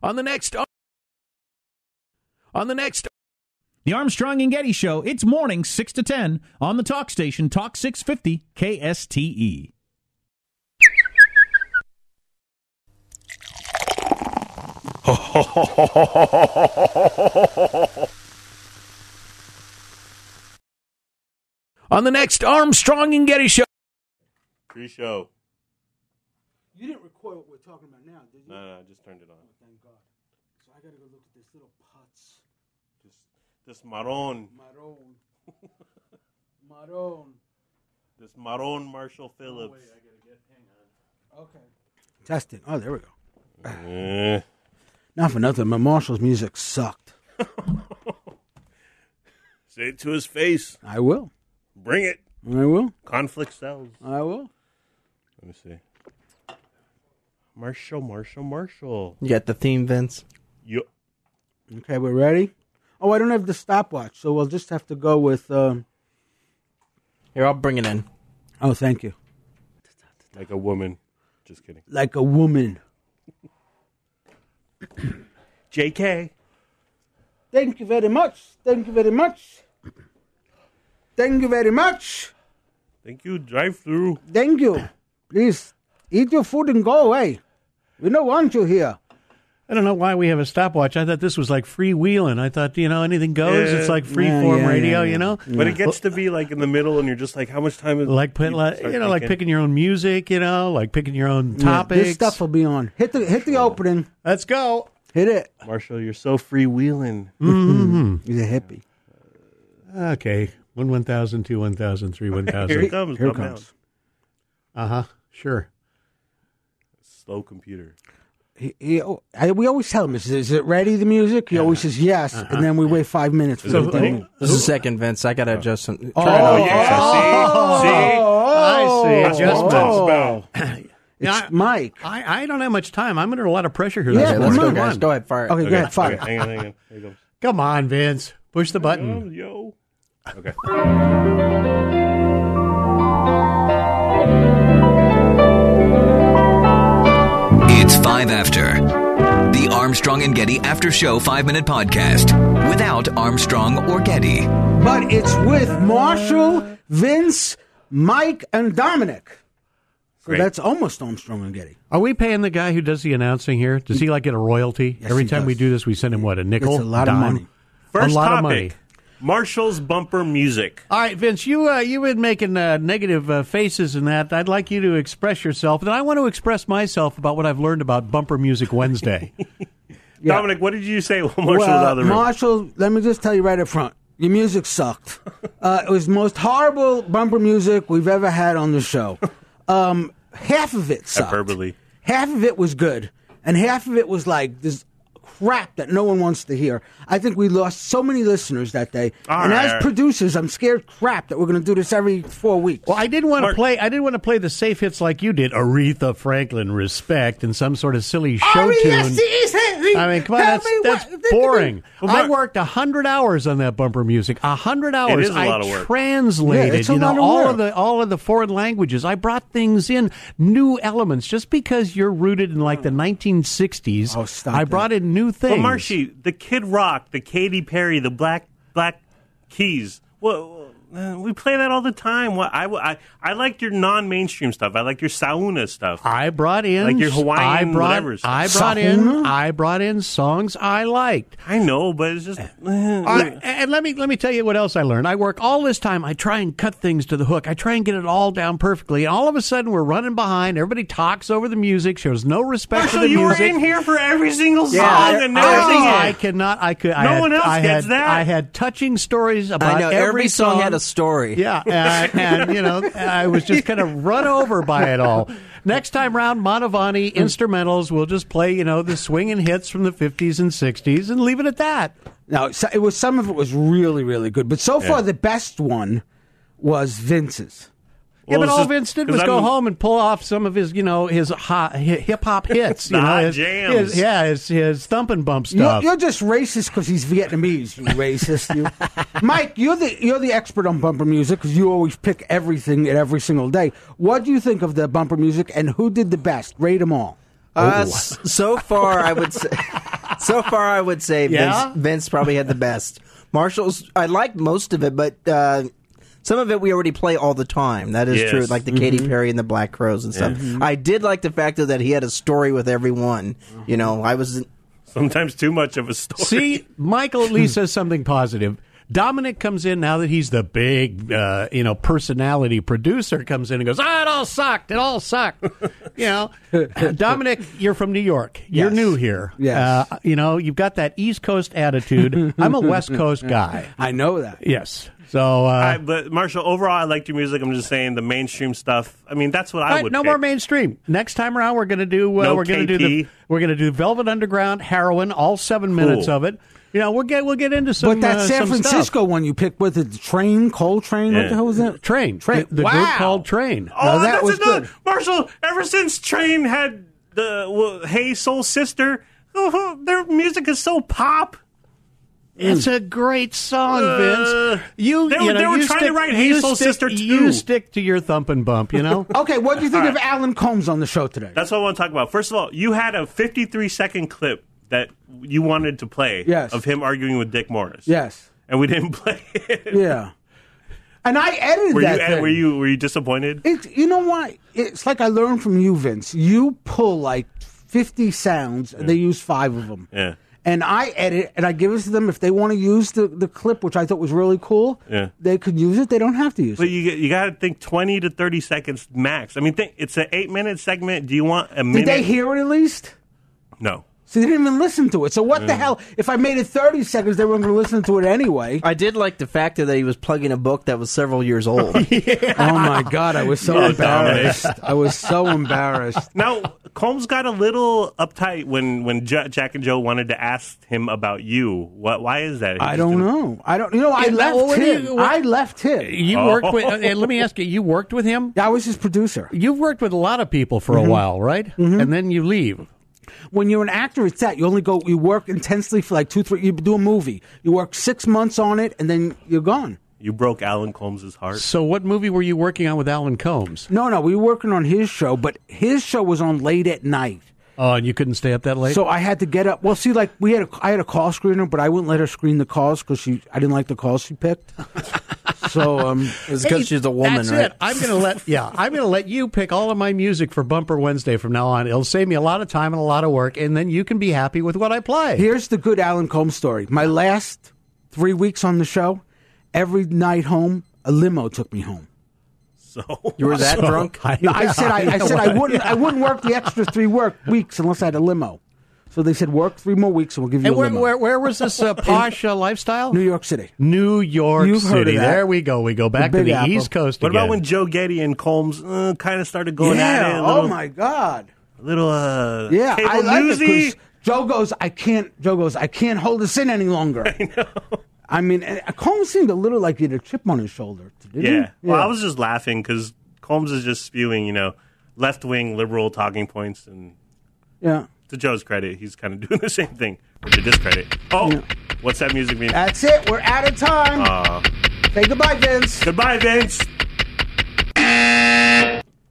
On the next... The Armstrong and Getty Show. It's morning 6 to 10 on the talk station, Talk 650 KSTE. On the next Armstrong and Getty Show. Pre-show. You didn't record what we're talking about now, did you? No, I just turned it on. Oh, thank God. So I got to go look at this little putz. This Maron. Maron. This Maron Marshall Phillips. Oh, wait, I got to get, hang on. Okay. Testing. Oh, there we go. Not for nothing, but Marshall's music sucked. Say it to his face. I will. Bring it. I will. Conflict sells. I will. Let me see. Marshall. You got the theme, Vince? Yep. Okay, we're ready? Oh, I don't have the stopwatch, so we'll just have to go with... Here, I'll bring it in. Oh, thank you. Like a woman. Just kidding. Like a woman. JK. Thank you very much. Thank you very much. Thank you very much. Thank you, drive-through. Thank you. Please, eat your food and go away. We don't want you here. I don't know why we have a stopwatch. I thought this was like freewheeling. I thought, anything goes. It's like freeform radio, But it gets to be like in the middle, and you're just like, how much time is like picking your own music, like picking your own topics. This stuff will be on. Hit the opening. Let's go. Hit it. Marshall, you're so freewheeling. Mm-hmm. He's a hippie. Okay. 1,000, 2, 1,000, 3, 1,000. Here it comes. Here it comes. Sure. Slow computer. We always tell him, is it ready, the music? He always says yes, and then we wait 5 minutes for the thing. This is a second, Vince. I got to adjust some. See? I see. Adjustments. It's Mike. I don't have much time. I'm under a lot of pressure here. Yeah, Let's go, guys. Go ahead, fire it. Okay, go ahead, fire. Okay, hang on. Here you go. Come on, Vince. Push the button. Yo. Okay. It's 5 after. The Armstrong and Getty After Show 5-minute podcast without Armstrong or Getty. But it's with Marshall, Vince, Mike, and Dominic. So Great. that's almost Armstrong and Getty. Are we paying the guy who does the announcing here? Does he get a royalty? Yes, Every he time does. we do this, we send him, a nickel? It's a lot of money. First a lot topic. of money. Marshall's bumper music. All right, Vince, you've been making negative faces and that. I'd like you to express yourself. And I want to express myself about what I've learned about Bumper Music Wednesday. Yeah. Dominic, what did you say while Marshall was out of the room? Marshall, let me just tell you right up front. Your music sucked. It was the most horrible bumper music we've ever had on the show. Half of it sucked. Hyperbole. Half of it was good. And half of it was like this crap that no one wants to hear. I think we lost so many listeners that day. As producers, I'm scared crap that we're going to do this every 4 weeks. Well, I didn't want to play the safe hits like you did. Aretha Franklin, Respect, and some sort of silly show tune. I mean, come on, that's boring. I worked 100 hours on that bumper music. 100 hours. It is a lot of work. I translated, it's a lot of work. all of the foreign languages. I brought things in, new elements. Just because you're rooted in like the 1960s, Oh, stop I that. brought in new things. Well, Marshy, the Kid Rock, the Katy Perry, the Black Keys. Well, we play that all the time. I liked your non-mainstream stuff. I like your Sauna stuff. I brought in like your Hawaiian whatever. I brought in songs I liked. I know, but it's just. And let me tell you what else I learned. I work all this time. I try and cut things to the hook. I try and get it all down perfectly. And all of a sudden, we're running behind. Everybody talks over the music. Shows no respect for the music. Marshall, you were in here for every single song and never sing it. I cannot. No one else gets that. I had touching stories about every song had a story. Yeah, and I was just kind of run over by it all. Next time round, Mantovani instrumentals. We'll just play, the swinging hits from the 50s and 60s and leave it at that. No, some of it was really, really good. But so far, the best one was Vince's. Yeah, but all Vince did was go home and pull off some of his, his hip hop hits, jams. His thump and bump stuff. You're just racist because he's Vietnamese. You racist, you. Mike, you're the expert on bumper music because you always pick everything every single day. What do you think of the bumper music and who did the best? Rate them all. So far, I would say. So far, I would say Yeah? Vince probably had the best. Marshall's, I liked most of it, but some of it we already play all the time. That is true, like the Katy Perry and the Black Crowes and stuff. I did like the fact that he had a story with everyone. You know, I was... Sometimes too much of a story. See, Michael at least says something positive. Dominic comes in now that he's the big, personality producer. Comes in and goes, it all sucked. It all sucked. Dominic, you're from New York. You're new here. Yes. You've got that East Coast attitude. I'm a West Coast guy. I know that. Yes. So, but Marshall, overall, I liked your music. I'm just saying the mainstream stuff. I mean, that's what I would. No pick. more mainstream. Next time around, we're going to do. We're going to do Velvet Underground, Heroin, all 7 minutes of it. We'll get into some. But that San Francisco one you picked with the Train, Coltrane, what the hell was that? Train. The group called Train. Oh, that was good. Marshall, ever since Train had the Hey Soul Sister, their music is so pop. It's a great song, Vince. They were trying to write Hey Soul Sister too. You stick to your thump and bump, Okay, what do you think of Alan Combs on the show today? That's what I want to talk about. First of all, you had a 53-second clip that you wanted to play of him arguing with Dick Morris. Yes. And we didn't play it. Yeah. And I edited that thing. Were you disappointed? You know what? It's like I learned from you, Vince. You pull like 50 sounds, and they use 5 of them. Yeah. And I edit, and I give it to them. If they want to use the clip, which I thought was really cool, they could use it. They don't have to use it. But you got to think 20 to 30 seconds max. I mean, it's an 8-minute segment. Do you want a minute? Did they hear it at least? No. So they didn't even listen to it. So what the hell? If I made it 30 seconds, they weren't going to listen to it anyway. I did like the fact that he was plugging a book that was several years old. Oh, my God. I was so embarrassed. I was so embarrassed. Now, Combs got a little uptight when Jack and Joe wanted to ask him about you. Why is that? I don't know. I left him. I left him. You worked with. Let me ask you. You worked with him? I was his producer. You've worked with a lot of people for a while, right? And then you leave. When you're an actor, it's that. You work intensely for like 2-3, you do a movie. You work 6 months on it, and then you're gone. You broke Alan Combs' heart. So what movie were you working on with Alan Combs? No, we were working on his show, but his show was on late at night. Oh, and you couldn't stay up that late? So I had to get up. Well, see, like I had a call screener, but I wouldn't let her screen the calls because I didn't like the calls she picked. So it's because she's a woman, that's right? It. I'm gonna let you pick all of my music for Bumper Wednesday from now on. It'll save me a lot of time and a lot of work, and then you can be happy with what I play. Here's the good Alan Combs story. My last 3 weeks on the show, every night home, a limo took me home. So you were that drunk? I said I wouldn't work the extra 3 weeks unless I had a limo. So they said, work 3 more weeks and we'll give you a limo. Where was this posh lifestyle? New York City. New York You've City. Heard of that. There we go. We go back to the East Coast What again. about when Joe Getty and Combs kind of started going at it? Oh, my God. A little, yeah, cable I like newsy. it because Joe goes, I can't hold this in any longer. I know. I mean, Combs seemed a little like he had a chip on his shoulder. Yeah. Well, I was just laughing because Combs is just spewing, left-wing liberal talking points. And to Joe's credit, he's kind of doing the same thing. To discredit. What's that music mean? That's it. We're out of time. Say goodbye, Vince. Goodbye, Vince.